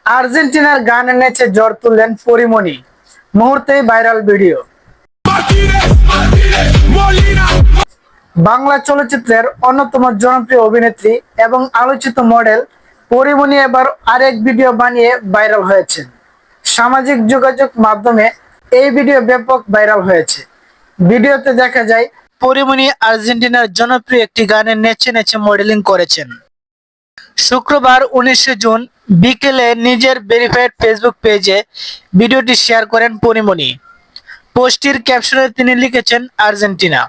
আর্জেন্টিনার গানে নেচে জ্বর তুললেন পরিমণি, মুহূর্তেই ভাইরাল ভিডিও। বাংলা চলচ্চিত্রের অন্যতম জনপ্রিয় অভিনেত্রী এবং আলোচিত মডেল পরিমণি এবার আরেক ভিডিও বানিয়ে ভাইরাল হয়েছেন। সামাজিক যোগাযোগ মাধ্যমে এই ভিডিও ব্যাপক ভাইরাল হয়েছে। ভিডিওতে দেখা যায় পরিমণি আর্জেন্টিনার জনপ্রিয় একটি গানে নেচে নেচে মডেলিং করেছেন। শুক্রবার 19 জুন বিকেলে নিজের ভেরিফাইড ফেসবুক পেজে ভিডিওটি শেয়ার করেন পরিমণি। পোস্টটির ক্যাপশনে তিনি লিখেছেন আর্জেন্টিনা।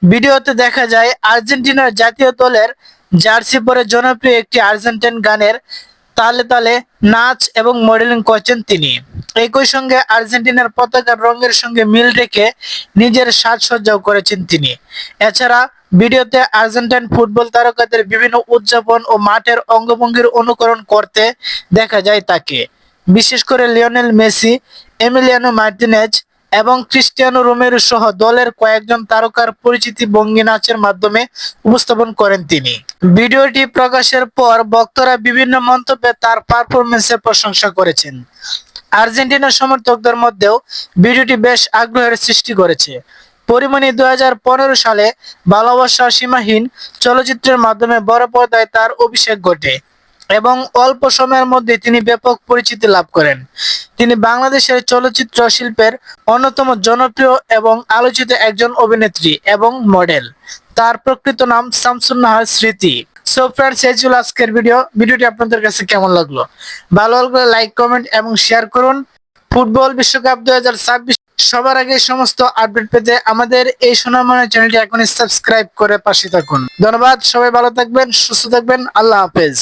ভিডিওতে দেখা যায় আর্জেন্টিনার জাতীয় দলের জার্সি পরে জনপ্রিয় একটি আর্জেন্টাইন গানের তালে তালে নাচ এবং মডেলিং করছেন তিনি। একই সঙ্গে আর্জেন্টিনার পতাকার রঙের সঙ্গে মিল রেখে নিজের সাজসজ্জাও করেছেন তিনি। এছাড়া ভিডিওতে আর্জেন্টাইন ফুটবল তারকাদের বিভিন্ন উদযাপন ও মাঠের অঙ্গভঙ্গির অনুকরণ করতে দেখা যায় তাকে। বিশেষ করে লিওনেল মেসি, এমিলিয়ানো মার্টিনেজ এবং ক্রিস্টিয়ানো রোমেরো সহ দলের কয়েকজন তারকার পরিচিতি ভঙ্গি নাচের মাধ্যমে উপস্থাপন করেন তিনি। ভিডিওটি প্রকাশের পর ভক্তরা বিভিন্ন মন্তব্যে তার পারফরমেন্সের প্রশংসা করেছেন। আর্জেন্টিনার সমর্থকদের মধ্যেও ভিডিওটি বেশ আগ্রহের সৃষ্টি করেছে। পরিমণি 2015 সালে ভালোবাসা সীমাহীন চলচ্চিত্রের মাধ্যমে বড় পর্দায় তার অভিষেক ঘটে এবং অল্প সময়ের মধ্যে তিনি ব্যাপক পরিচিতি লাভ করেন। তিনি বাংলাদেশের চলচ্চিত্র শিল্পের অন্যতম জনপ্রিয় এবং আলোচিত একজন অভিনেত্রী এবং মডেল। তার প্রকৃত নাম শামসুন নাহার স্মৃতি। সো ফ্রেন্ডস, এই ছিল আজকের ভিডিওটি আপনাদের কাছে কেমন লাগলো? ভালো লাগলে লাইক, কমেন্ট এবং শেয়ার করুন। ফুটবল বিশ্বকাপ 2026 সবার আগে সমস্ত আপডেট পেতে আমাদের এই সোনামণি চ্যানেলটি এখনই সাবস্ক্রাইব করে পাশে থাকুন। ধন্যবাদ। সবাই ভালো থাকবেন, সুস্থ থাকবেন। আল্লাহ হাফেজ।